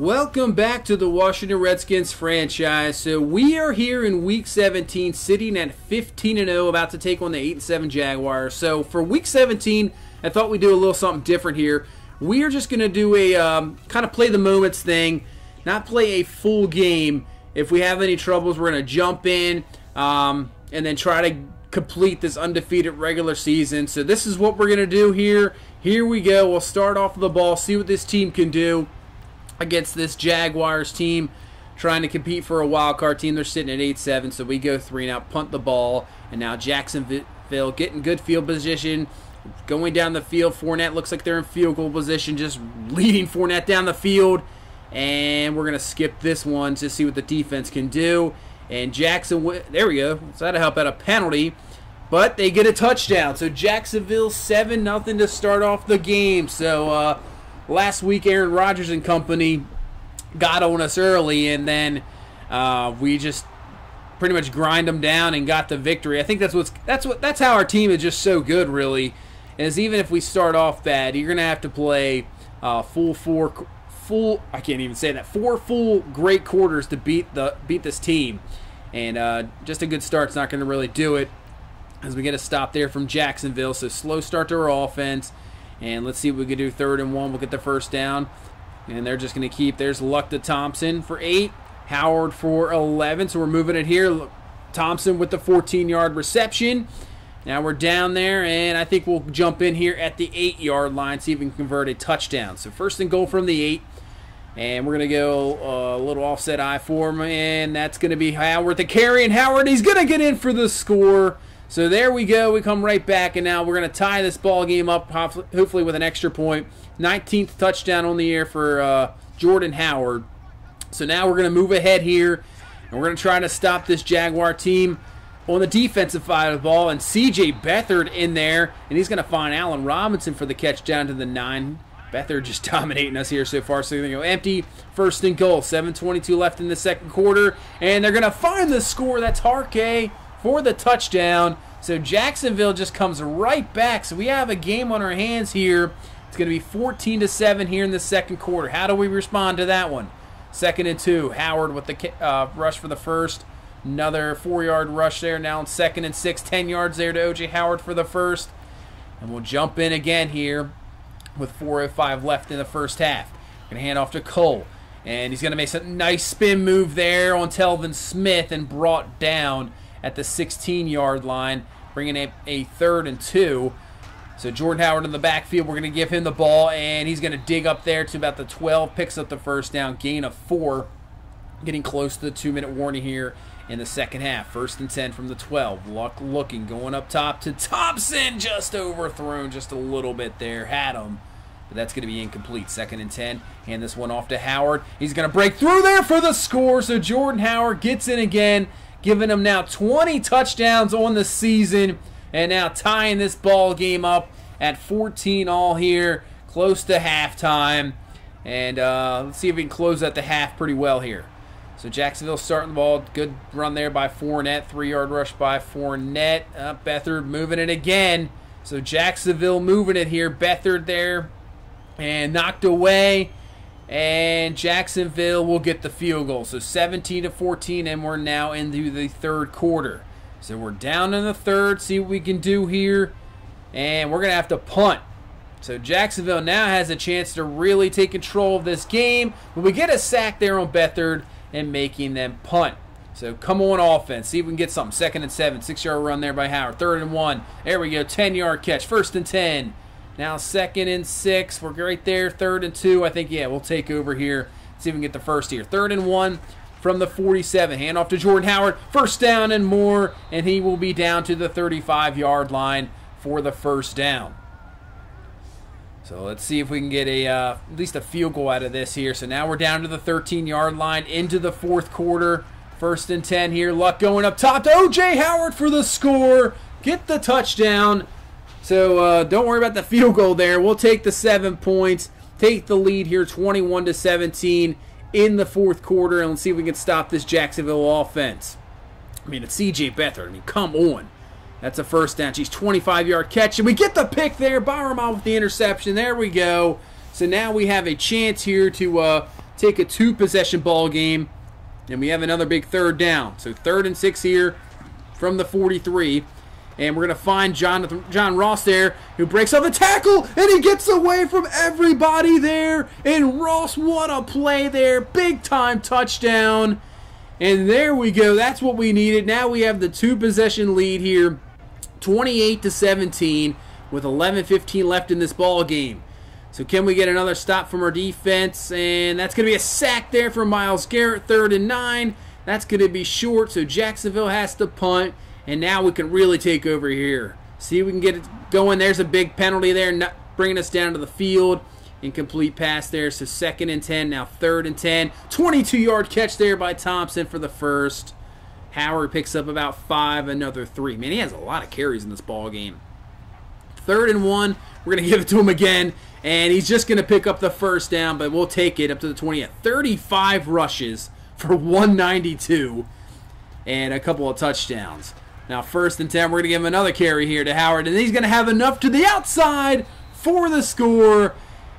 Welcome back to the Washington Redskins franchise. So we are here in Week 17, sitting at 15-0, about to take on the 8-7 Jaguars. So for Week 17, I thought we'd do a little something different here. We are just going to do a kind of play the moments thing, not play a full game. If we have any troubles, we're going to jump in and then try to complete this undefeated regular season. So this is what we're going to do here. Here we go. We'll start off with the ball, see what this team can do against this Jaguars team trying to compete for a wild card team. They're sitting at 8-7, so we go 3 now, punt the ball, and now Jacksonville getting good field position, going down the field. Fournette looks like they're in field goal position, just leading Fournette down the field, and we're going to skip this one to see what the defense can do. And Jacksonville, there we go, so that'll help out a penalty, but they get a touchdown. So Jacksonville 7-0 to start off the game. So last week, Aaron Rodgers and company got on us early, and then we just pretty much grind them down and got the victory. I think that's how our team is just so good, really. Is even if we start off bad, you're gonna have to play four full great quarters to beat this team, and just a good start's not gonna really do it, as we get a stop there from Jacksonville. So slow start to our offense. And let's see what we can do. 3rd and 1. We'll get the first down. And they're just going to keep. There's Luck to Thompson for 8. Howard for 11. So we're moving it here. Thompson with the 14-yard reception. Now we're down there. And I think we'll jump in here at the 8-yard line. See if we can convert a touchdown. So 1st and goal from the 8. And we're going to go a little offset I form. And that's going to be Howard the carry. And Howard, he's going to get in for the score. So there we go. We come right back, and now we're going to tie this ball game up, hopefully with an extra point. 19th touchdown on the year for Jordan Howard. So now we're going to move ahead here, and we're going to try to stop this Jaguar team on the defensive side of the ball. And C.J. Beathard in there, and he's going to find Allen Robinson for the catch down to the 9. Beathard just dominating us here so far. So they're going to go empty. 1st and goal. 7:22 left in the second quarter, and they're going to find the score. That's Harkey for the touchdown. So Jacksonville just comes right back. So we have a game on our hands here. It's going to be 14-7 here in the second quarter. How do we respond to that one? 2nd and 2. Howard with the rush for the first. Another 4-yard rush there. Now on 2nd and 6. 10 yards there to O.J. Howard for the first. And we'll jump in again here with 4:05 left in the first half. Going to hand off to Cole. And he's going to make a nice spin move there on Telvin Smith and brought down at the 16-yard line, bringing a 3rd and 2. So Jordan Howard in the backfield, we're going to give him the ball, and he's going to dig up there to about the 12, picks up the first down, gain of 4, getting close to the 2-minute warning here in the second half. 1st and 10 from the 12. Luck looking, going up top to Thompson, just overthrown just a little bit there, had him, but that's going to be incomplete. 2nd and 10, hand this one off to Howard. He's going to break through there for the score, so Jordan Howard gets in again, giving them now 20 touchdowns on the season, and now tying this ball game up at 14 all here, close to halftime. And let's see if we can close out the half pretty well here. So Jacksonville starting the ball. Good run there by Fournette. 3-yard rush by Fournette. Beathard moving it again. So Jacksonville moving it here. Beathard there and knocked away. And Jacksonville will get the field goal. So 17-14, and we're now into the third quarter. So we're down in the third. See what we can do here. And we're going to have to punt. So Jacksonville now has a chance to really take control of this game. But we get a sack there on Beathard and making them punt. So come on offense. See if we can get something. 2nd and 7. 6-yard run there by Howard. 3rd and 1. There we go. 10-yard catch. 1st and 10. Now 2nd and 6. We're right there. 3rd and 2. I think, yeah, we'll take over here. See if we can get the first here. 3rd and 1 from the 47. Hand off to Jordan Howard. 1st down and more. And he will be down to the 35-yard line for the first down. So let's see if we can get at least a field goal out of this here. So now we're down to the 13-yard line into the fourth quarter. 1st and 10 here. Luck going up top to O.J. Howard for the score. Get the touchdown. So don't worry about the field goal there. We'll take the 7 points, take the lead here 21-17 in the fourth quarter, and let's see if we can stop this Jacksonville offense. I mean, it's C.J. Beathard. I mean, come on. That's a first down. She's 25-yard catch, and we get the pick there. Byron with the interception. There we go. So now we have a chance here to take a 2-possession ball game, and we have another big third down. So 3rd and 6 here from the 43. And we're going to find John Ross there, who breaks up the tackle, and he gets away from everybody there. And Ross, what a play there. Big-time touchdown. And there we go. That's what we needed. Now we have the 2-possession lead here, 28-17, with 11:15 left in this ball game. So can we get another stop from our defense? And that's going to be a sack there from Myles Garrett, 3rd and 9. That's going to be short, so Jacksonville has to punt. And now we can really take over here. See if we can get it going. There's a big penalty there, not bringing us down to the field. Incomplete pass there, so 2nd and 10, now 3rd and 10. 22-yard catch there by Thompson for the first. Howard picks up about 5, another 3. Man, he has a lot of carries in this ball game. 3rd and 1, we're going to give it to him again. And he's just going to pick up the first down, but we'll take it up to the 20. 35 rushes for 192 and a couple of touchdowns. Now 1st and 10, we're going to give him another carry here to Howard, and he's going to have enough to the outside for the score.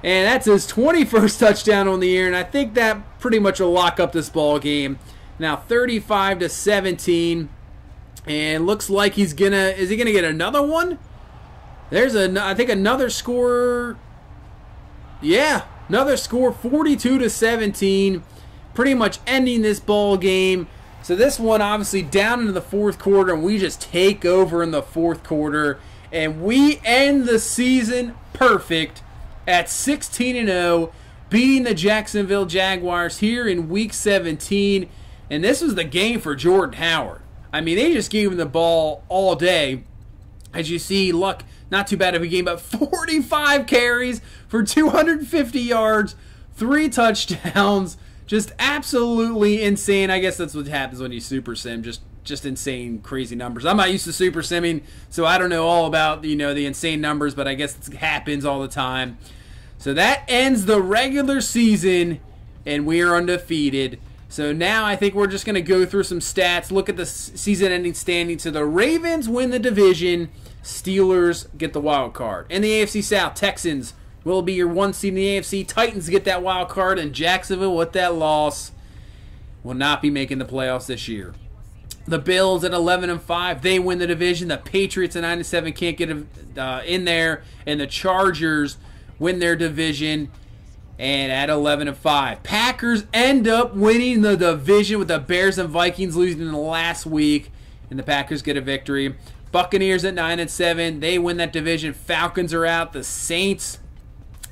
And that's his 21st touchdown on the year, and I think that pretty much will lock up this ball game. Now 35-17, and looks like he's going to, is he going to get another one? There's I think another score. Yeah, another score, 42-17, pretty much ending this ball game. So this one obviously down into the 4th quarter, and we just take over in the 4th quarter, and we end the season perfect at 16-0, beating the Jacksonville Jaguars here in Week 17. And this was the game for Jordan Howard. I mean, they just gave him the ball all day. As you see, Luck, not too bad of a game, but 45 carries for 250 yards, 3 touchdowns. Just absolutely insane. I guess that's what happens when you super sim. Just insane, crazy numbers. I'm not used to super simming, so I don't know all about, you know, the insane numbers, but I guess it happens all the time. So that ends the regular season, and we are undefeated. So now I think we're just going to go through some stats, look at the season-ending standings. So the Ravens win the division. Steelers get the wild card. In the AFC South, Texans will be your 1 seed in the AFC. Titans get that wild card, and Jacksonville, with that loss, will not be making the playoffs this year. The Bills at 11-5, they win the division. The Patriots at 9-7 can't get in there, and the Chargers win their division and at 11-5. Packers end up winning the division with the Bears and Vikings losing in the last week, and the Packers get a victory. Buccaneers at 9-7, they win that division. Falcons are out. The Saints,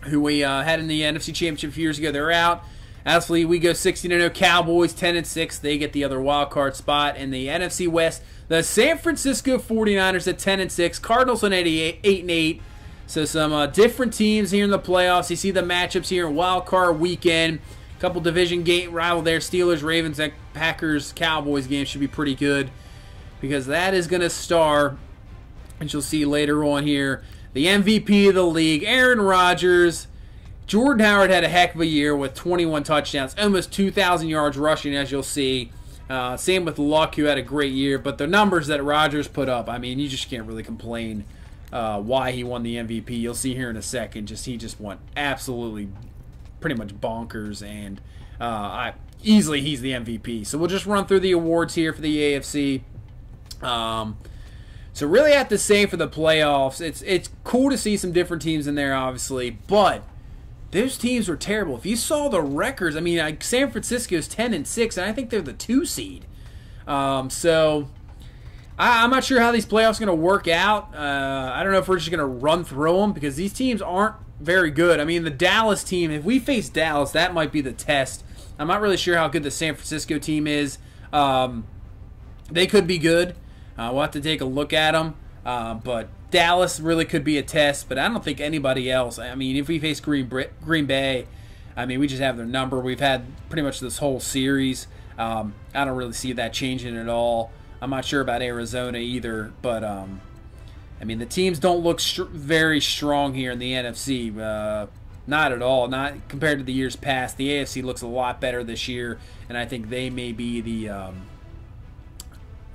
who we had in the NFC Championship a few years ago, they're out. Obviously, we go 16-0. Cowboys 10-6, they get the other wild card spot. In the NFC West, the San Francisco 49ers at 10-6, Cardinals on 8-8. So some different teams here in the playoffs. You see the matchups here in wild card weekend. A couple division game rival there. Steelers, Ravens, Packers, Cowboys game should be pretty good, because that is going to star, and you'll see later on here, the MVP of the league, Aaron Rodgers. Jordan Howard had a heck of a year with 21 touchdowns, almost 2,000 yards rushing, as you'll see. Same with Luck, who had a great year. But the numbers that Rodgers put up, I mean, you just can't really complain why he won the MVP. You'll see here in a second. He just went absolutely pretty much bonkers, and easily he's the MVP. So we'll just run through the awards here for the AFC. So really I have to say for the playoffs, it's cool to see some different teams in there, obviously, but those teams were terrible. If you saw the records, I mean, San Francisco's 10-6, and I think they're the 2 seed. So I'm not sure how these playoffs are going to work out. I don't know if we're just going to run through them, because these teams aren't very good. I mean, the Dallas team, if we face Dallas, that might be the test. I'm not really sure how good the San Francisco team is. They could be good. We'll have to take a look at them. But Dallas really could be a test, but I don't think anybody else. I mean, if we face Green Bay, I mean, we just have their number. We've had pretty much this whole series. I don't really see that changing at all. I'm not sure about Arizona either, but I mean, the teams don't look very strong here in the NFC. Not at all. Not compared to the years past. The AFC looks a lot better this year, and I think they may be the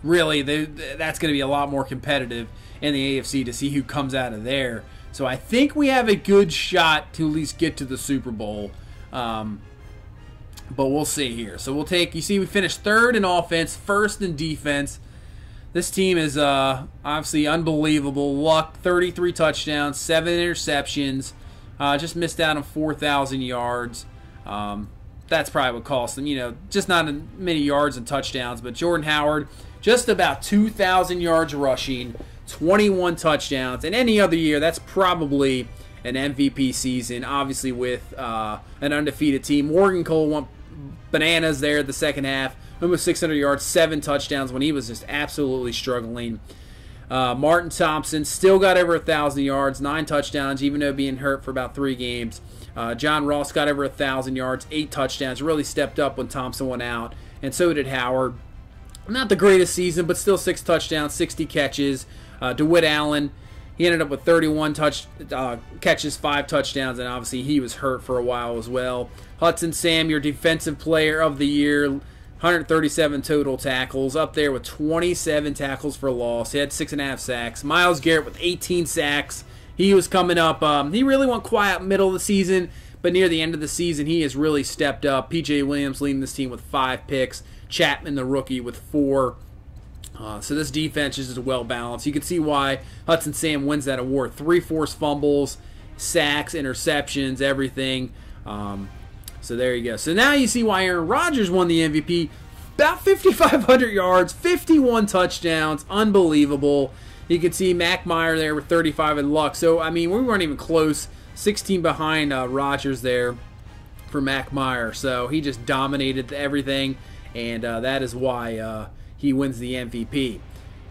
that's going to be a lot more competitive in the AFC to see who comes out of there. So I think we have a good shot to at least get to the Super Bowl. but we'll see here. So we'll take, you see we finished third in offense, first in defense. This team is obviously unbelievable. Luck, 33 touchdowns, 7 interceptions. Just missed out on 4,000 yards. That's probably what cost them. Just not many yards and touchdowns. But Jordan Howard, just about 2,000 yards rushing, 21 touchdowns. And any other year, that's probably an MVP season. Obviously with an undefeated team. Morgan Cole went bananas there at the second half. Almost 600 yards, 7 touchdowns when he was just absolutely struggling. Martin Thompson still got over 1,000 yards, 9 touchdowns, even though being hurt for about 3 games. John Ross got over 1,000 yards, 8 touchdowns, really stepped up when Thompson went out, and so did Howard. Not the greatest season, but still 6 touchdowns, 60 catches. DeWitt Allen, he ended up with 31 catches, 5 touchdowns, and obviously he was hurt for a while as well. Hudson Sam, your defensive player of the year, 137 total tackles, up there with 27 tackles for loss. He had 6.5 sacks. Myles Garrett with 18 sacks. He was coming up. He really went quiet middle of the season, but near the end of the season, he has really stepped up. P.J. Williams leading this team with 5 picks. Chapman, the rookie, with 4. So this defense is just well balanced. You can see why Hudson Sam wins that award. 3 forced fumbles, sacks, interceptions, everything. So there you go. So now you see why Aaron Rodgers won the MVP. About 5,500 yards, 51 touchdowns. Unbelievable. You can see Mac Meyer there with 35 and Luck. So, I mean, we weren't even close. 16 behind Rodgers there for Mac Meyer. So he just dominated everything. And that is why he wins the MVP.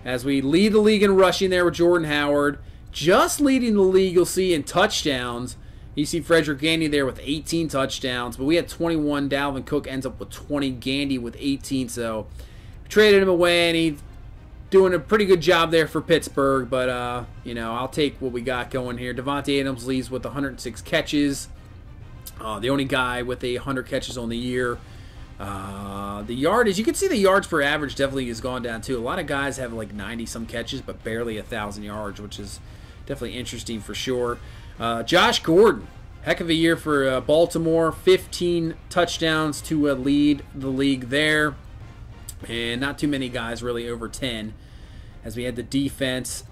As we lead the league in rushing there with Jordan Howard. Just leading the league, you'll see, in touchdowns. You see Frederick Gandy there with 18 touchdowns, but we had 21. Dalvin Cook ends up with 20. Gandy with 18, so traded him away, and he's doing a pretty good job there for Pittsburgh. But, I'll take what we got going here. Devontae Adams leads with 106 catches. The only guy with 100 catches on the year. The yardage, you can see the yards per average definitely has gone down too. A lot of guys have like 90-some catches, but barely 1,000 yards, which is definitely interesting for sure. Josh Gordon, heck of a year for Baltimore. 15 touchdowns to lead the league there. And not too many guys really over 10 as we had the defense.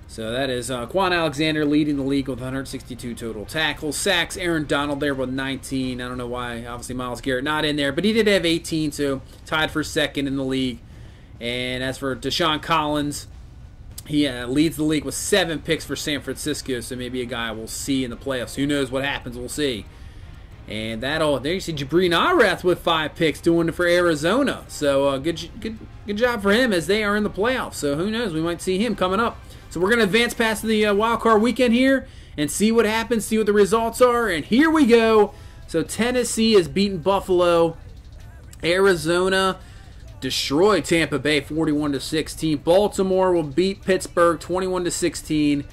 So that is Quan Alexander leading the league with 162 total tackles. Sacks, Aaron Donald there with 19. I don't know why, obviously Myles Garrett not in there, but he did have 18, so tied for second in the league. And as for Deshaun Collins, he leads the league with 7 picks for San Francisco, so maybe a guy we'll see in the playoffs. Who knows what happens? We'll see. And there you see Jabrin Arath with 5 picks doing it for Arizona. So good job for him as they are in the playoffs. So who knows? We might see him coming up. So we're going to advance past the wild card weekend here and see what happens, see what the results are. And here we go. So Tennessee has beaten Buffalo. Arizona destroyed Tampa Bay 41-16. Baltimore will beat Pittsburgh 21-16.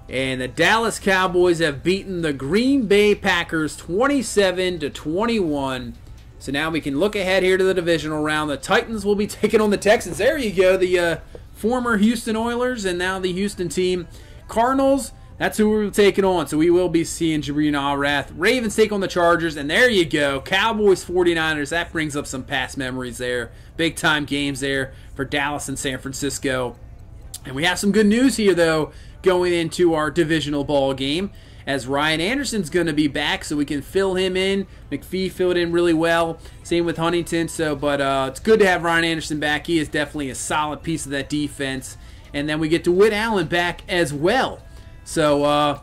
And the Dallas Cowboys have beaten the Green Bay Packers 27-21. So now we can look ahead here to the divisional round. The Titans will be taking on the Texans. There you go. The former Houston Oilers and now the Houston team. Cardinals, that's who we're taking on. So we will be seeing Jabrin Arath. Ravens take on the Chargers. And there you go. Cowboys 49ers. That brings up some past memories there. Big time games there for Dallas and San Francisco. And we have some good news here, though, going into our divisional ball game, as Ryan Anderson's going to be back, so we can fill him in. McPhee filled in really well. Same with Huntington. But it's good to have Ryan Anderson back. He is definitely a solid piece of that defense. And then we get DeWitt Allen back as well. So,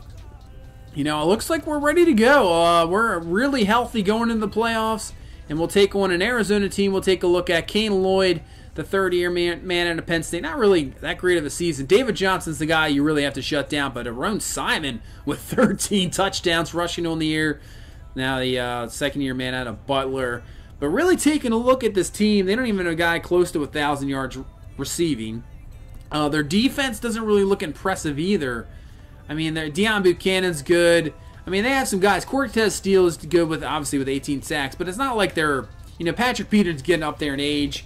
it looks like we're ready to go. We're really healthy going into the playoffs. And we'll take on an Arizona team. We'll take a look at Kane Lloyd, the third-year man out of Penn State. Not really that great of a season. David Johnson's the guy you really have to shut down, but Aaron Simon with 13 touchdowns rushing on the year. Now the second-year man out of Butler. But really taking a look at this team, they don't even have a guy close to 1,000 yards receiving. Their defense doesn't really look impressive either. I mean, Deion Buchanan's good. I mean, they have some guys. Cortez Steele is good with 18 sacks, but it's not like they're, Patrick Peterson's getting up there in age.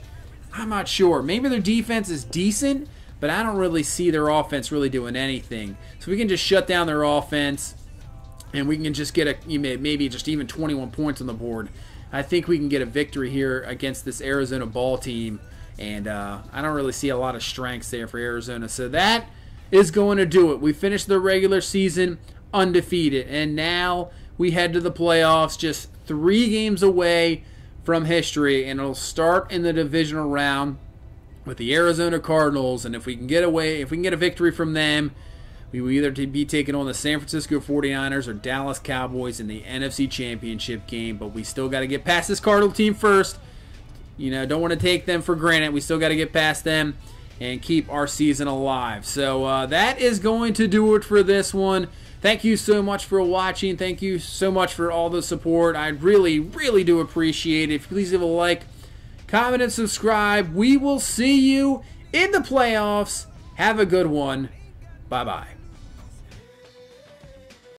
I'm not sure. Maybe their defense is decent, but I don't really see their offense really doing anything. So we can just shut down their offense, and we can just get maybe just even 21 points on the board. I think we can get a victory here against this Arizona ball team. And I don't really see a lot of strengths there for Arizona. So that is going to do it. We finished the regular season undefeated. And now we head to the playoffs, just 3 games away from history. And it'll start in the divisional round with the Arizona Cardinals. And if we can get a victory from them, we will either be taking on the San Francisco 49ers or Dallas Cowboys in the NFC Championship game. But we still got to get past this Cardinal team first. You know, don't want to take them for granted. We still got to get past them and keep our season alive. So that is going to do it for this one. Thank you so much for watching. Thank you so much for all the support. I really, really do appreciate it. Please leave a like, comment, and subscribe. We will see you in the playoffs. Have a good one. Bye-bye.